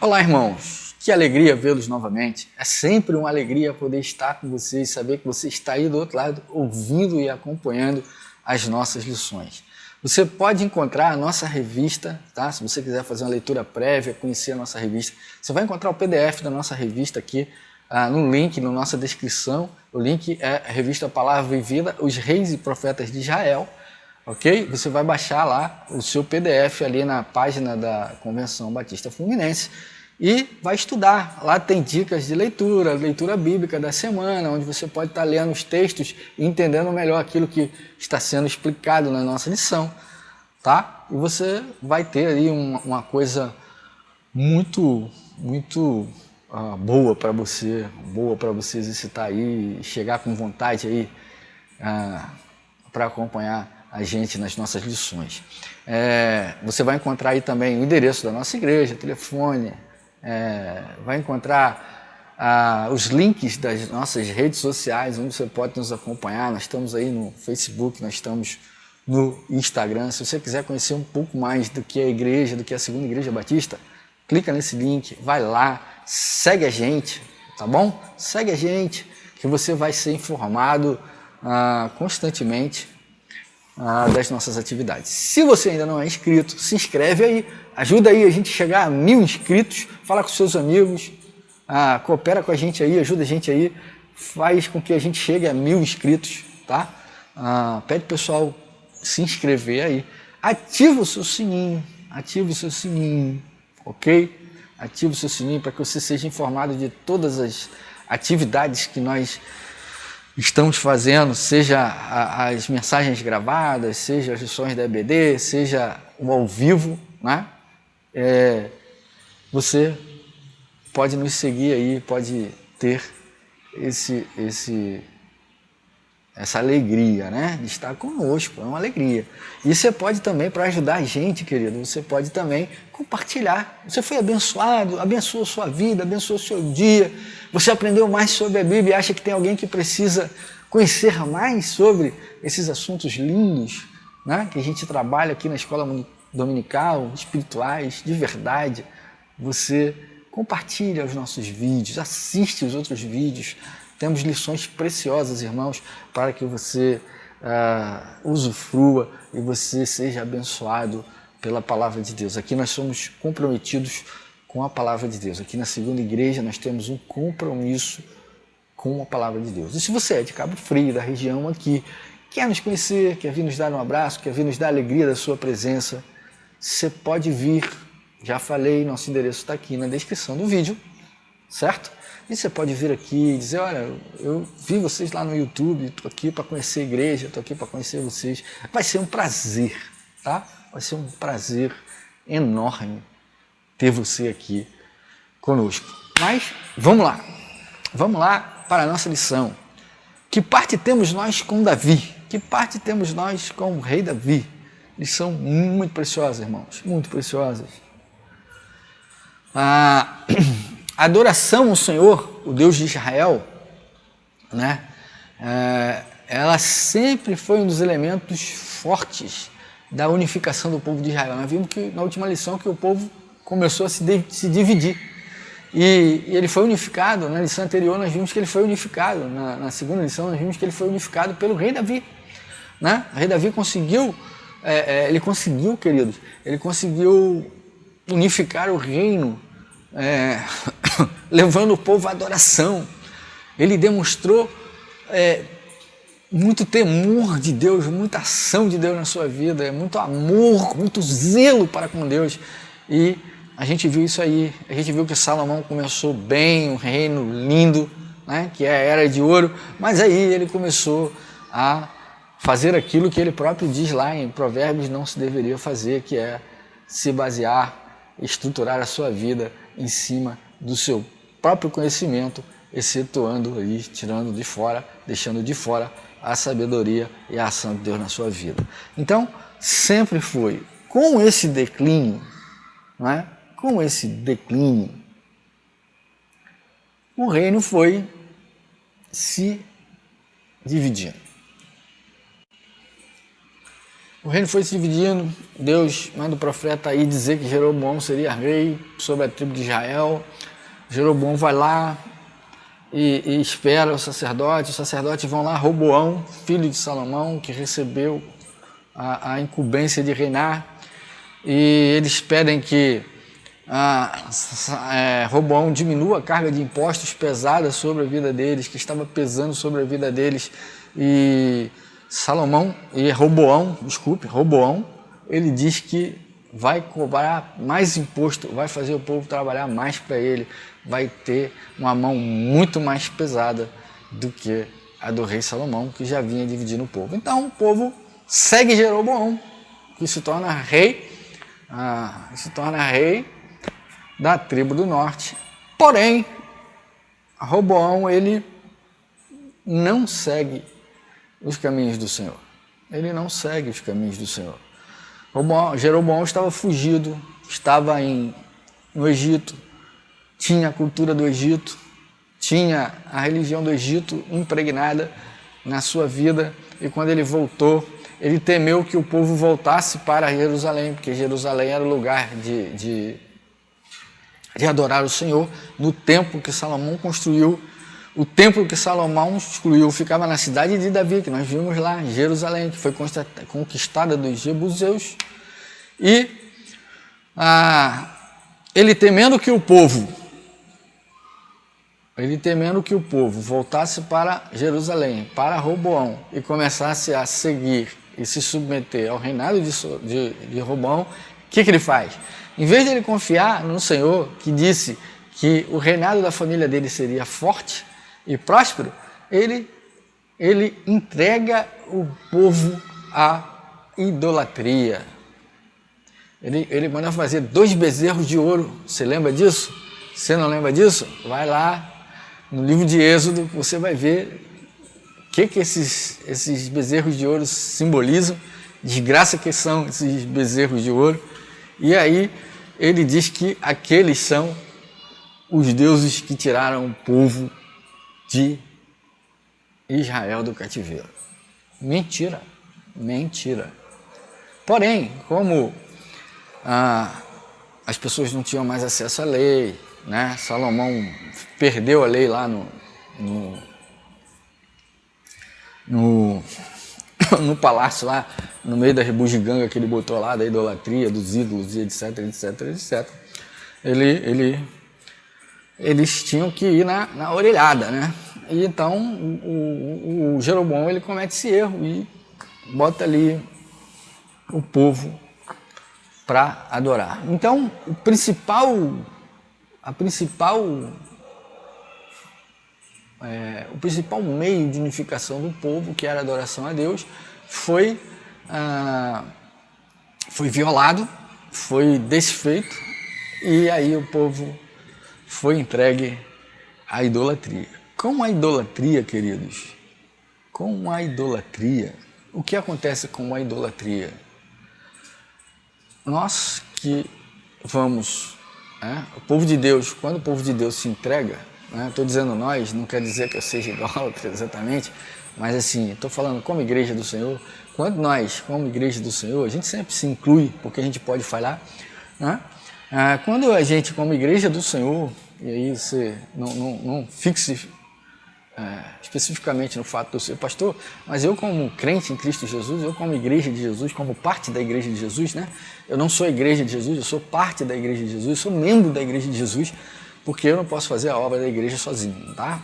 Olá, irmãos. Que alegria vê-los novamente. É sempre uma alegria poder estar com vocês, saber que você está aí do outro lado, ouvindo e acompanhando as nossas lições. Você pode encontrar a nossa revista, tá? Se você quiser fazer uma leitura prévia, conhecer a nossa revista, você vai encontrar o PDF da nossa revista aqui no link, na nossa descrição. O link é a revista Palavra e Vida, Os Reis e Profetas de Israel. Ok? Você vai baixar lá o seu PDF ali na página da Convenção Batista Fluminense e vai estudar. Lá tem dicas de leitura, leitura bíblica da semana, onde você pode estar lendo os textos e entendendo melhor aquilo que está sendo explicado na nossa lição, tá? E você vai ter aí uma coisa muito boa para você exercitar aí, chegar com vontade aí para acompanhar a gente nas nossas lições. Você vai encontrar aí também o endereço da nossa igreja, telefone, vai encontrar os links das nossas redes sociais, onde você pode nos acompanhar. Nós estamos aí no Facebook, nós estamos no Instagram. Se você quiser conhecer um pouco mais do que a igreja, do que a Segunda Igreja Batista, clica nesse link, vai lá, segue a gente, tá bom? Segue a gente, que você vai ser informado constantemente das nossas atividades. Se você ainda não é inscrito, se inscreve aí, ajuda aí a gente a chegar a 1000 inscritos, fala com seus amigos, coopera com a gente aí, ajuda a gente aí, faz com que a gente chegue a 1000 inscritos, tá? Pede o pessoal se inscrever aí, ativa o seu sininho, ok? Ativa o seu sininho para que você seja informado de todas as atividades que nós estamos fazendo, seja as mensagens gravadas, seja as lições da EBD, seja o ao vivo, né? Você pode nos seguir aí, pode ter essa alegria, né? De estar conosco, é uma alegria. E você pode também, para ajudar a gente, querido, você pode também compartilhar. Você foi abençoado, abençoa a sua vida, abençoa o seu dia, você aprendeu mais sobre a Bíblia e acha que tem alguém que precisa conhecer mais sobre esses assuntos lindos, né? Que a gente trabalha aqui na escola dominical, espirituais, de verdade. Você compartilha os nossos vídeos, assiste os outros vídeos. Temos lições preciosas, irmãos, para que você usufrua e você seja abençoado pela palavra de Deus. Aqui nós somos comprometidos com a palavra de Deus. Aqui na Segunda Igreja nós temos um compromisso com a palavra de Deus. E se você é de Cabo Frio, da região aqui, quer nos conhecer, quer vir nos dar um abraço, quer vir nos dar a alegria da sua presença, você pode vir. Já falei, nosso endereço está aqui na descrição do vídeo, certo? E você pode vir aqui e dizer, olha, eu vi vocês lá no YouTube, estou aqui para conhecer a igreja, estou aqui para conhecer vocês. Vai ser um prazer, tá? Vai ser um prazer enorme ter você aqui conosco. Mas vamos lá para a nossa lição. Que parte temos nós com Davi? Que parte temos nós com o rei Davi? Lição muito preciosa, irmãos, muito preciosas. A adoração ao Senhor, o Deus de Israel, né? Ela sempre foi um dos elementos fortes da unificação do povo de Israel. Nós vimos que na última lição que o povo começou a se dividir. E ele foi unificado, na lição anterior nós vimos que ele foi unificado, na segunda lição nós vimos que ele foi unificado pelo rei Davi. Né? O rei Davi conseguiu, queridos, ele conseguiu unificar o reino, levando o povo à adoração. Ele demonstrou muito temor de Deus, muita ação de Deus na sua vida, muito amor, muito zelo para com Deus. E a gente viu isso aí, a gente viu que Salomão começou bem, um reino lindo, né, que é a Era de Ouro, mas aí ele começou a fazer aquilo que ele próprio diz lá em Provérbios não se deveria fazer, que é se basear, estruturar a sua vida em cima do seu próprio conhecimento, excetuando aí, tirando de fora, deixando de fora a sabedoria e a ação de Deus na sua vida. Então, sempre foi com esse declínio, não é? Com esse declínio, o reino foi se dividindo. O reino foi se dividindo, Deus manda o profeta aí dizer que Jeroboão seria rei sobre a tribo de Israel. Jeroboão vai lá e espera os sacerdotes vão lá, Roboão, filho de Salomão, que recebeu a incumbência de reinar, e eles pedem que Roboão diminua a carga de impostos pesada sobre a vida deles, que estava pesando sobre a vida deles, e Roboão, ele diz que vai cobrar mais imposto, vai fazer o povo trabalhar mais para ele, vai ter uma mão muito mais pesada do que a do rei Salomão, que já vinha dividindo o povo. Então o povo segue Jeroboão, que se torna rei da tribo do norte. Porém, Roboão, ele não segue os caminhos do Senhor. Ele não segue os caminhos do Senhor. Jeroboão estava fugido, estava no Egito, tinha a cultura do Egito, tinha a religião do Egito impregnada na sua vida, e quando ele voltou, ele temeu que o povo voltasse para Jerusalém, porque Jerusalém era o lugar de adorar o Senhor. No templo que Salomão construiu, o templo que Salomão construiu ficava na cidade de Davi, que nós vimos lá, Jerusalém, que foi conquistada dos jebuseus. E ele temendo que o povo voltasse para Jerusalém, para Roboão, e começasse a seguir e se submeter ao reinado de Roboão, o que ele faz? Em vez de ele confiar no Senhor, que disse que o reinado da família dele seria forte e próspero, ele entrega o povo à idolatria. Ele manda fazer 2 bezerros de ouro. Você lembra disso? Você não lembra disso? Vai lá no livro de Êxodo, você vai ver o que esses bezerros de ouro simbolizam, desgraça que são esses bezerros de ouro. E aí ele diz que aqueles são os deuses que tiraram o povo de Israel do cativeiro. Mentira. Porém, como as pessoas não tinham mais acesso à lei, né? Salomão perdeu a lei lá no palácio lá, no meio da rebugiganga que ele botou lá, da idolatria, dos ídolos, e etc. Eles tinham que ir na orelhada, né? E então o Jeroboão, ele comete esse erro e bota ali o povo para adorar. Então, o principal meio de unificação do povo, que era a adoração a Deus, foi violado, foi desfeito, e aí o povo foi entregue à idolatria. Com a idolatria, queridos, o que acontece com a idolatria? Nós que vamos, o povo de Deus, quando o povo de Deus se entrega, estou dizendo nós, não quer dizer que eu seja idólatra exatamente, mas assim, estou falando como igreja do Senhor. Quando nós, como igreja do Senhor, a gente sempre se inclui, porque a gente pode falhar, né? Quando a gente, como igreja do Senhor, e aí você não fixe especificamente no fato de eu ser pastor, mas eu como crente em Cristo Jesus, eu como igreja de Jesus, como parte da igreja de Jesus, né? Eu não sou a igreja de Jesus, eu sou parte da igreja de Jesus, eu sou membro da igreja de Jesus, porque eu não posso fazer a obra da igreja sozinho, tá?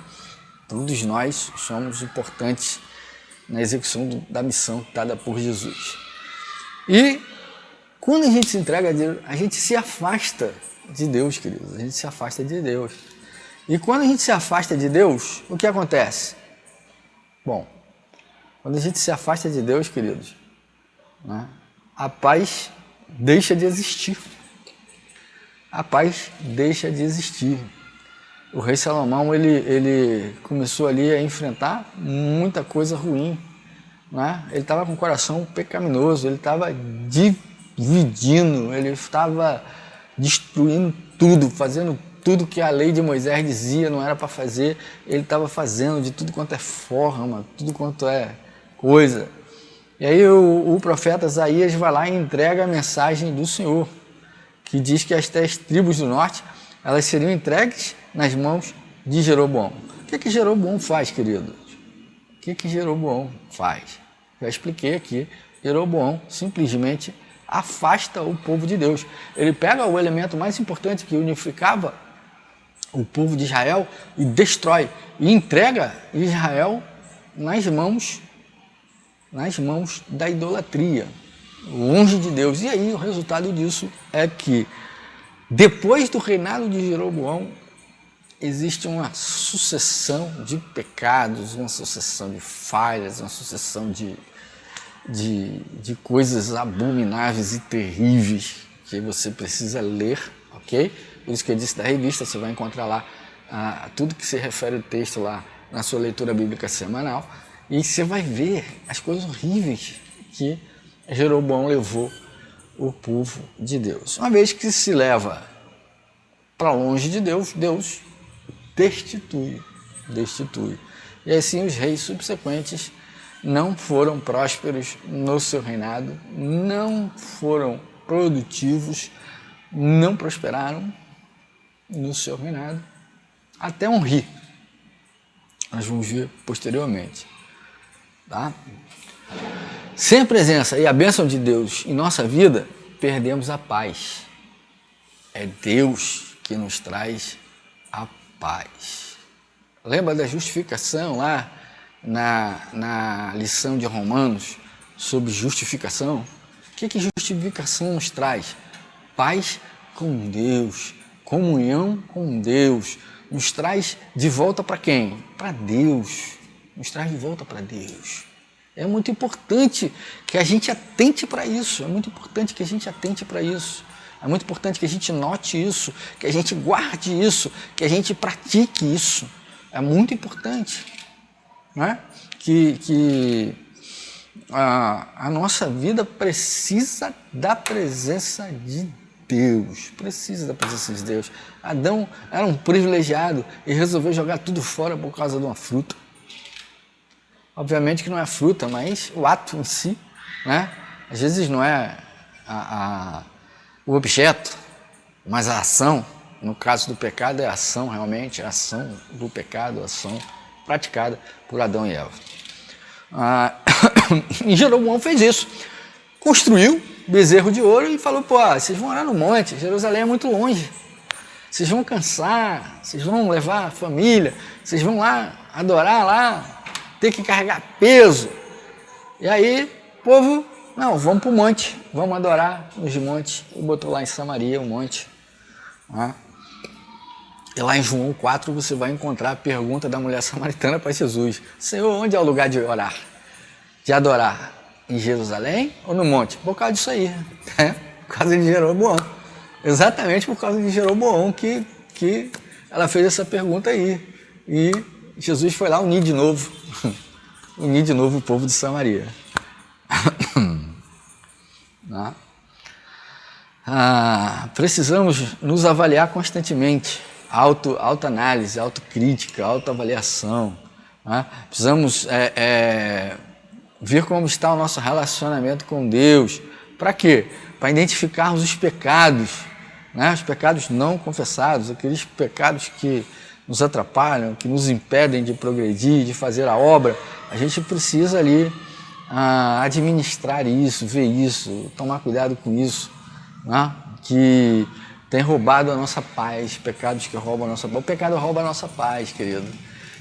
Todos nós somos importantes na execução da missão dada por Jesus. E quando a gente se entrega a Deus, a gente se afasta de Deus, queridos, a gente se afasta de Deus. E quando a gente se afasta de Deus, o que acontece? Bom, quando a gente se afasta de Deus, queridos, a paz deixa de existir. A paz deixa de existir. O rei Salomão, ele começou ali a enfrentar muita coisa ruim, né? Ele estava com o coração pecaminoso, ele estava dividindo, ele estava destruindo tudo, fazendo tudo que a lei de Moisés dizia não era para fazer, ele estava fazendo de tudo quanto é forma, tudo quanto é coisa. E aí o profeta Isaías vai lá e entrega a mensagem do Senhor, que diz que as 10 tribos do norte, elas seriam entregues nas mãos de Jeroboão. O que Jeroboão faz, queridos? O que Jeroboão faz? Já expliquei aqui. Jeroboão simplesmente afasta o povo de Deus. Ele pega o elemento mais importante que unificava o povo de Israel e destrói, e entrega Israel nas mãos da idolatria, longe de Deus. E aí o resultado disso é que, depois do reinado de Jeroboão, existe uma sucessão de pecados, uma sucessão de falhas, uma sucessão de coisas abomináveis e terríveis que você precisa ler, ok? Por isso que eu disse da revista, você vai encontrar lá tudo que se refere ao texto lá na sua leitura bíblica semanal, e você vai ver as coisas horríveis que Jeroboão levou o povo de Deus. Uma vez que se leva para longe de Deus, Deus destitui. E assim os reis subsequentes não foram prósperos no seu reinado, não foram produtivos, não prosperaram no seu reinado, até Onri. Nós vamos ver posteriormente. Tá? Sem a presença e a bênção de Deus em nossa vida, perdemos a paz. É Deus que nos traz a paz. Lembra da justificação lá na lição de Romanos sobre justificação? O que justificação nos traz? Paz com Deus, comunhão com Deus. Nos traz de volta para quem? Para Deus. Nos traz de volta para Deus. É muito importante que a gente atente para isso. É muito importante que a gente atente para isso. É muito importante que a gente note isso, que a gente guarde isso, que a gente pratique isso. É muito importante, né? Que a nossa vida precisa da presença de Deus. Precisa da presença de Deus. Adão era um privilegiado e resolveu jogar tudo fora por causa de uma fruta. Obviamente que não é a fruta, mas o ato em si, né? Às vezes não é o objeto, mas a ação. No caso do pecado é a ação realmente, a ação do pecado, a ação praticada por Adão e Eva. E Jeroboão fez isso. Construiu bezerro de ouro e falou, vocês vão orar no monte, Jerusalém é muito longe. Vocês vão cansar, vocês vão levar a família, vocês vão lá adorar lá, ter que carregar peso. E aí, o povo, não, vamos para o monte, vamos adorar nos montes. E botou lá em Samaria um monte. E lá em João 4 você vai encontrar a pergunta da mulher samaritana para Jesus: Senhor, onde é o lugar de orar? De adorar? Em Jerusalém ou no monte? Por causa disso aí, por causa de Jeroboão. Exatamente por causa de Jeroboão que ela fez essa pergunta aí. E Jesus foi lá unir de novo o povo de Samaria. Precisamos nos avaliar constantemente. Autoanálise, autocrítica, autoavaliação. Precisamos ver como está o nosso relacionamento com Deus. Para quê? Para identificarmos os pecados, os pecados não confessados, aqueles pecados que nos atrapalham, que nos impedem de progredir, de fazer a obra. A gente precisa ali administrar isso, ver isso, tomar cuidado com isso, que tem roubado a nossa paz, pecados que roubam a nossa paz. O pecado rouba a nossa paz, querido.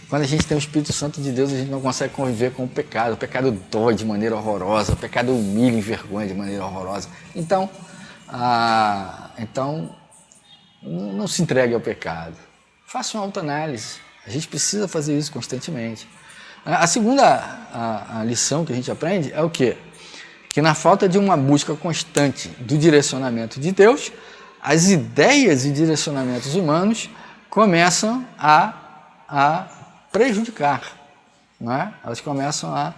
Quando a gente tem o Espírito Santo de Deus, a gente não consegue conviver com o pecado. O pecado dói de maneira horrorosa, o pecado humilha e envergonha de maneira horrorosa. Então, não se entregue ao pecado. Faça uma autoanálise. A gente precisa fazer isso constantemente. A segunda lição que a gente aprende é o quê? Que na falta de uma busca constante do direcionamento de Deus, as ideias e direcionamentos humanos começam a prejudicar, elas começam a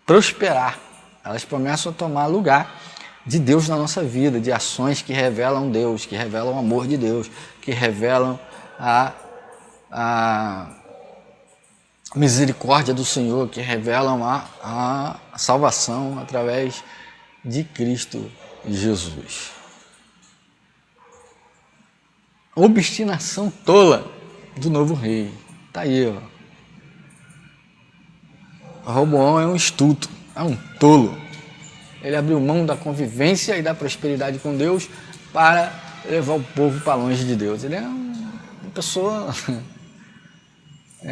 prosperar, elas começam a tomar lugar de Deus na nossa vida, de ações que revelam Deus, que revelam o amor de Deus, que revelam a misericórdia do Senhor que revelam a salvação através de Cristo Jesus. Obstinação tola do novo rei. Está aí, ó. Roboão é um estulto, é um tolo. Ele abriu mão da convivência e da prosperidade com Deus para levar o povo para longe de Deus. Ele é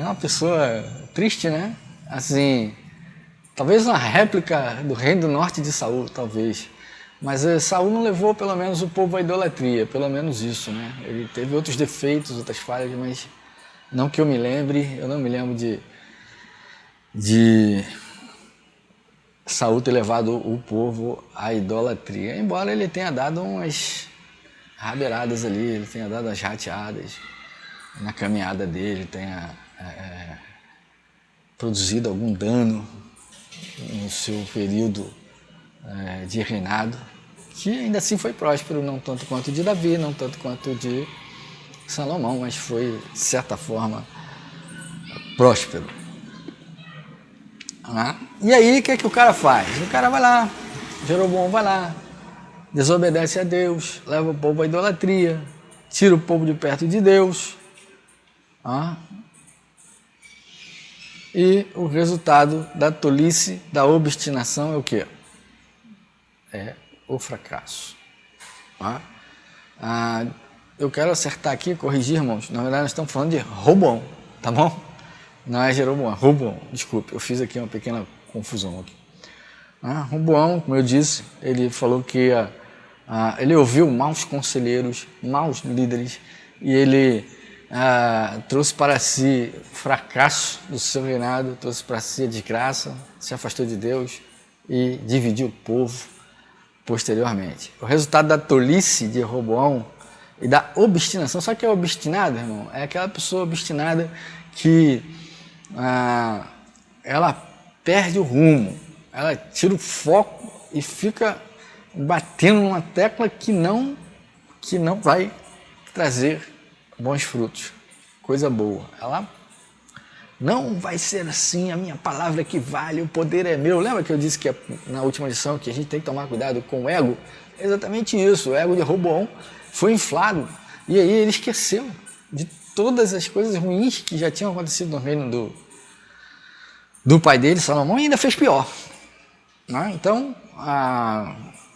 uma pessoa triste, né? Assim, talvez uma réplica do reino do norte de Saul, talvez. Mas Saul não levou pelo menos o povo à idolatria, pelo menos isso, né? Ele teve outros defeitos, outras falhas, mas não que eu me lembre, eu não me lembro de Saul ter levado o povo à idolatria. Embora ele tenha dado umas rabeiradas ali, ele tenha dado as rateadas na caminhada dele, tenha produzido algum dano no seu período de reinado, que ainda assim foi próspero, não tanto quanto de Davi, não tanto quanto de Salomão, mas foi, de certa forma, próspero. E aí, o que é que o cara faz? O cara vai lá, Jeroboão vai lá, desobedece a Deus, leva o povo à idolatria, tira o povo de perto de Deus. E o resultado da tolice, da obstinação é o quê? É o fracasso. Eu quero acertar aqui, corrigir, irmãos. Na verdade, nós estamos falando de Roboão, tá bom? Não é Jeroboão, é Roboão. Desculpe, eu fiz aqui uma pequena confusão aqui. Roboão, como eu disse, ele falou que ele ouviu maus conselheiros, maus líderes, e ele trouxe para si fracasso do seu reinado, trouxe para si a desgraça, se afastou de Deus e dividiu o povo posteriormente. O resultado da tolice de Roboão e da obstinação, sabe o que é obstinado, irmão? É aquela pessoa obstinada que ela perde o rumo, ela tira o foco e fica batendo numa tecla que não vai trazer bons frutos, coisa boa. Ela não vai ser assim, a minha palavra que vale, o poder é meu. Lembra que eu disse que na última lição que a gente tem que tomar cuidado com o ego? É exatamente isso, o ego de Roboão foi inflado e aí ele esqueceu de todas as coisas ruins que já tinham acontecido no reino do pai dele, Salomão, e ainda fez pior.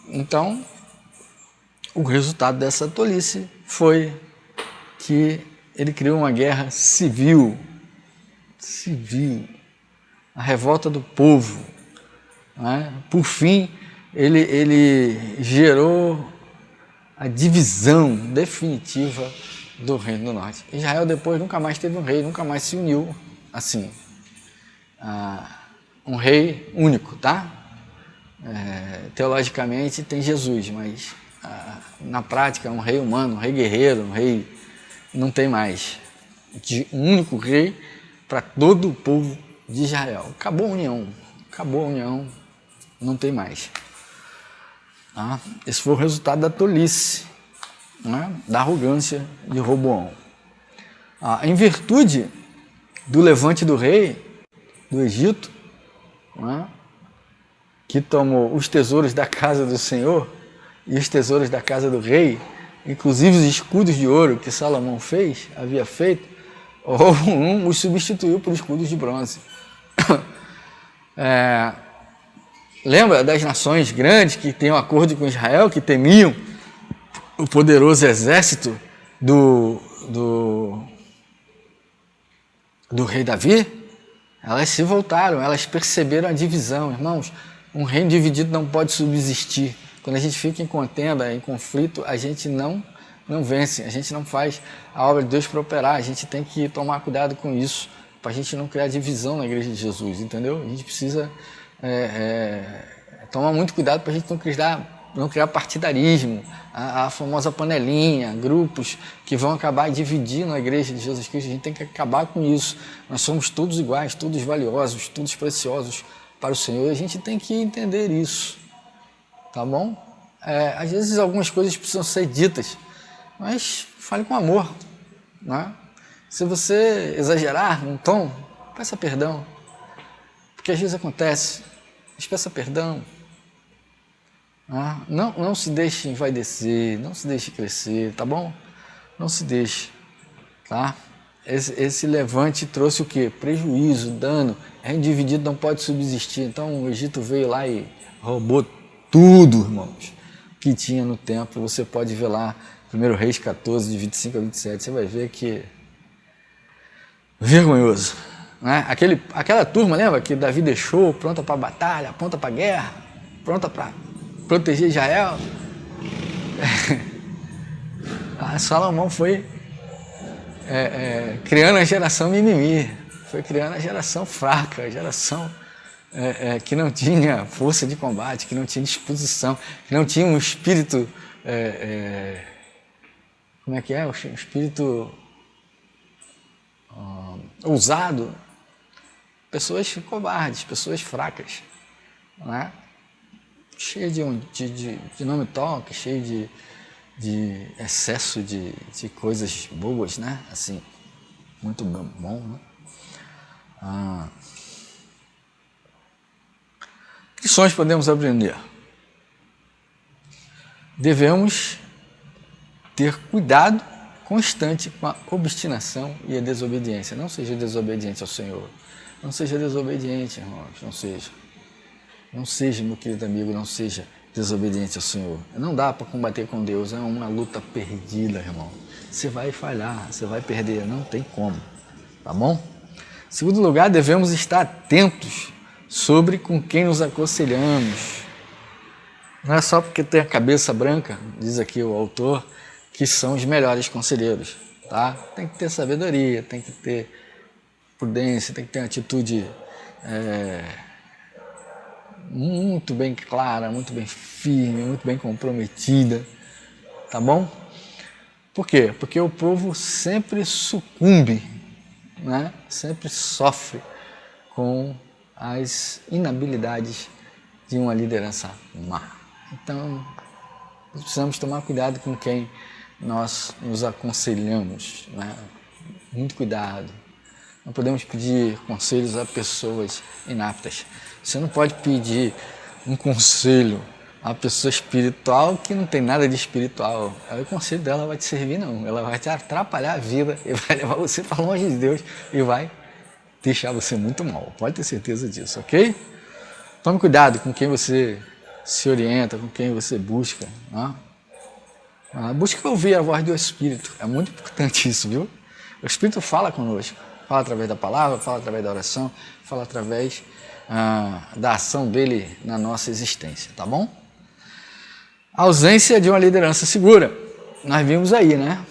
Então, o resultado dessa tolice foi que ele criou uma guerra civil, a revolta do povo. Por fim, ele gerou a divisão definitiva do reino do norte. Israel depois nunca mais teve um rei, nunca mais se uniu assim. Um rei único, tá? Teologicamente tem Jesus, mas na prática um rei humano, um rei guerreiro, um rei não tem mais. Um único rei para todo o povo de Israel. Acabou a união, não tem mais. Esse foi o resultado da tolice, da arrogância de Roboão. Em virtude do levante do rei do Egito, que tomou os tesouros da casa do Senhor e os tesouros da casa do rei, inclusive os escudos de ouro que Salomão havia feito, os substituiu por escudos de bronze. Lembra das nações grandes que têm um acordo com Israel, que temiam o poderoso exército do rei Davi? Elas se voltaram, elas perceberam a divisão. Irmãos, um reino dividido não pode subsistir. Quando a gente fica em contenda, em conflito, a gente não vence, a gente não faz a obra de Deus prosperar. A gente tem que tomar cuidado com isso, para a gente não criar divisão na igreja de Jesus, entendeu? A gente precisa tomar muito cuidado para a gente não criar partidarismo, a famosa panelinha, grupos que vão acabar dividindo a igreja de Jesus Cristo. A gente tem que acabar com isso. Nós somos todos iguais, todos valiosos, todos preciosos para o Senhor, e a gente tem que entender isso, tá bom? Às vezes algumas coisas precisam ser ditas, mas fale com amor, né? Se você exagerar num tom, Peça perdão. Porque às vezes acontece. Mas peça perdão. Não se deixe envaidecer, não se deixe crescer, tá bom? Não se deixe, tá? Esse levante trouxe o quê? Prejuízo, dano. Reino dividido não pode subsistir. Então o Egito veio lá e roubou tudo, irmãos, que tinha no templo. Você pode ver lá, 1 Reis 14, de 25 a 27, você vai ver que vergonhoso, né? Aquela turma, lembra, que Davi deixou pronta para a batalha, pronta para a guerra, pronta para proteger Israel. Salomão foi criando a geração mimimi, foi criando a geração fraca, a geração que não tinha força de combate, que não tinha disposição, que não tinha um espírito, como é que é? Um espírito ousado, pessoas covardes, pessoas fracas, né? Cheio de nome toque, cheio de excesso de coisas boas, né? Assim, muito bom, né? Que lições podemos aprender? Devemos ter cuidado constante com a obstinação e a desobediência. Não seja desobediente ao Senhor. Não seja desobediente, irmãos, não seja. Não seja, meu querido amigo, não seja desobediente ao Senhor. Não dá para combater com Deus, é uma luta perdida, irmão. Você vai falhar, você vai perder, não tem como, tá bom? Em segundo lugar, devemos estar atentos sobre com quem nos aconselhamos. Não é só porque tem a cabeça branca, diz aqui o autor, que são os melhores conselheiros, tá? Tem que ter sabedoria, tem que ter prudência, tem que ter uma atitude muito bem clara, muito bem firme, muito bem comprometida, tá bom? Por quê? Porque o povo sempre sucumbe, né? Sempre sofre com as inabilidades de uma liderança má. Então, precisamos tomar cuidado com quem nós nos aconselhamos, né? Muito cuidado. Não podemos pedir conselhos a pessoas inaptas. Você não pode pedir um conselho a uma pessoa espiritual que não tem nada de espiritual. Aí o conselho dela vai te servir, não. Ela vai te atrapalhar a vida e vai levar você para longe de Deus e vai deixar você muito mal. Pode ter certeza disso, ok? Tome cuidado com quem você se orienta, com quem você busca. Né? Busque ouvir a voz do Espírito. É muito importante isso, viu? O Espírito fala conosco. Fala através da palavra, fala através da oração, fala através da ação dele na nossa existência, tá bom? A ausência de uma liderança segura. Nós vimos aí, né?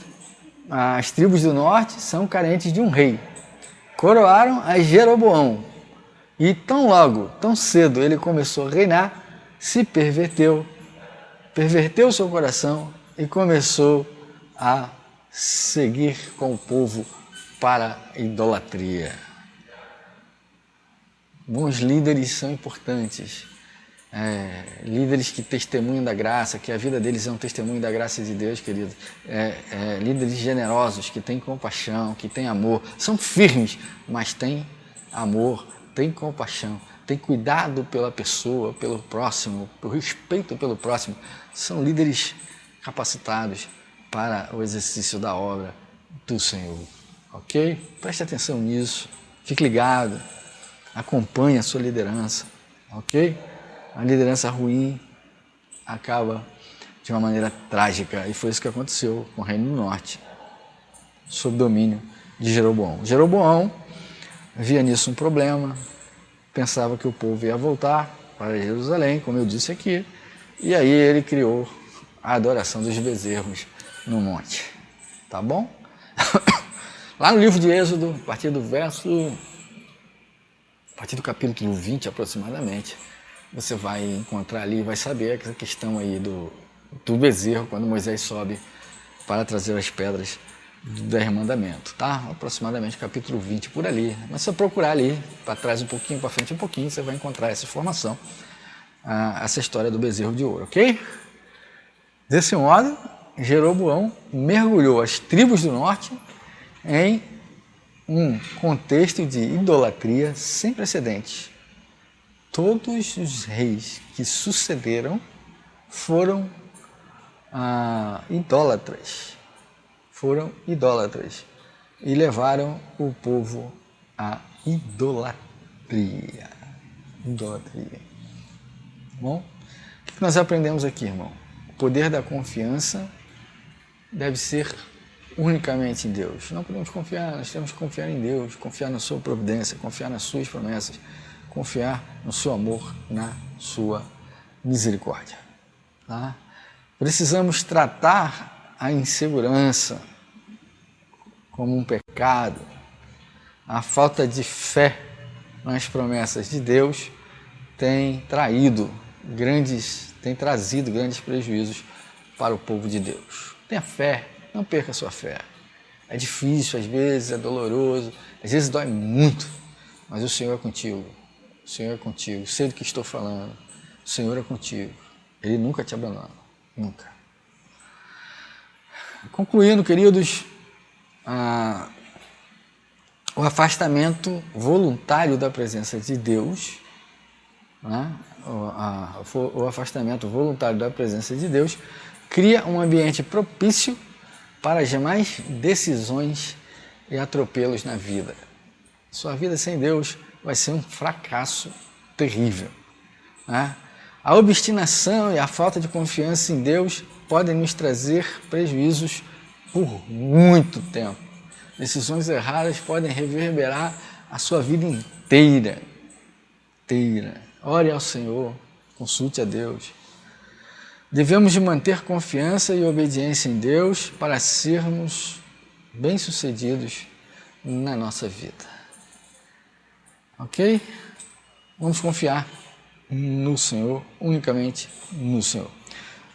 As tribos do norte são carentes de um rei. Coroaram a Jeroboão. E tão logo, tão cedo ele começou a reinar, se perverteu seu coração e começou a seguir com o povo para a idolatria. Bons líderes são importantes. Líderes que testemunham da graça, que a vida deles é um testemunho da graça de Deus, querido. Líderes generosos, que têm compaixão, que têm amor. São firmes, mas têm amor, têm compaixão, têm cuidado pela pessoa, pelo próximo, por respeito pelo próximo. São líderes capacitados para o exercício da obra do Senhor. Ok? Preste atenção nisso. Fique ligado. Acompanhe a sua liderança. Ok? A liderança ruim acaba de uma maneira trágica. E foi isso que aconteceu com o Reino do Norte, sob domínio de Jeroboão. Jeroboão via nisso um problema, pensava que o povo ia voltar para Jerusalém, como eu disse aqui, e aí ele criou a adoração dos bezerros no monte. Tá bom? Lá no livro de Êxodo, a partir do capítulo 20 aproximadamente, você vai encontrar ali, vai saber essa questão aí do bezerro, quando Moisés sobe para trazer as pedras do 10 mandamentos, tá? Aproximadamente capítulo 20 por ali. Mas se você procurar ali, para trás um pouquinho, para frente um pouquinho, você vai encontrar essa informação, essa história do bezerro de ouro, ok? Desse modo, Jeroboão mergulhou as tribos do norte em um contexto de idolatria sem precedentes. Todos os reis que sucederam foram idólatras. Foram idólatras e levaram o povo à idolatria. Idolatria. Bom, o que nós aprendemos aqui, irmão? O poder da confiança deve ser unicamente em Deus. Não podemos confiar, nós temos que confiar em Deus, confiar na sua providência, confiar nas suas promessas, confiar no seu amor, na sua misericórdia. Tá? Precisamos tratar a insegurança como um pecado. A falta de fé nas promessas de Deus tem trazido grandes prejuízos para o povo de Deus. Tenha fé, não perca a sua fé. É difícil, às vezes é doloroso, às vezes dói muito, mas o Senhor é contigo. O Senhor é contigo. Sei do que estou falando. O Senhor é contigo. Ele nunca te abandona. Nunca. Concluindo, queridos, o afastamento voluntário da presença de Deus, né? O afastamento voluntário da presença de Deus cria um ambiente propício para as demais decisões e atropelos na vida. Sua vida sem Deus vai ser um fracasso terrível. Né? A obstinação e a falta de confiança em Deus podem nos trazer prejuízos por muito tempo. Decisões erradas podem reverberar a sua vida inteira. Ore ao Senhor, consulte a Deus. Devemos de manter confiança e obediência em Deus para sermos bem-sucedidos na nossa vida. Ok? Vamos confiar no Senhor, unicamente no Senhor.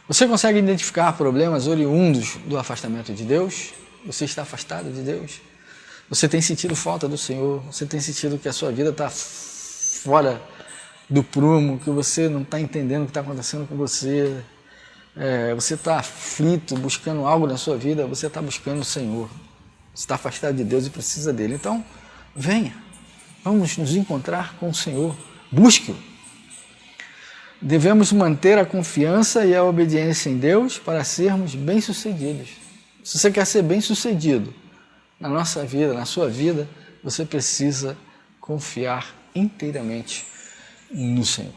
Você consegue identificar problemas oriundos do afastamento de Deus? Você está afastado de Deus? Você tem sentido falta do Senhor? Você tem sentido que a sua vida está fora do prumo, que você não está entendendo o que está acontecendo com você? Você está aflito, buscando algo na sua vida? Você está buscando o Senhor. Você está afastado de Deus e precisa dele. Então, venha. Vamos nos encontrar com o Senhor. Busque-o. Devemos manter a confiança e a obediência em Deus para sermos bem-sucedidos. Se você quer ser bem-sucedido na nossa vida, na sua vida, você precisa confiar inteiramente no Senhor.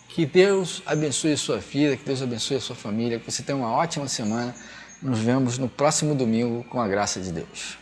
Que Deus abençoe a sua vida, que Deus abençoe a sua família, que você tenha uma ótima semana. Nos vemos no próximo domingo com a graça de Deus.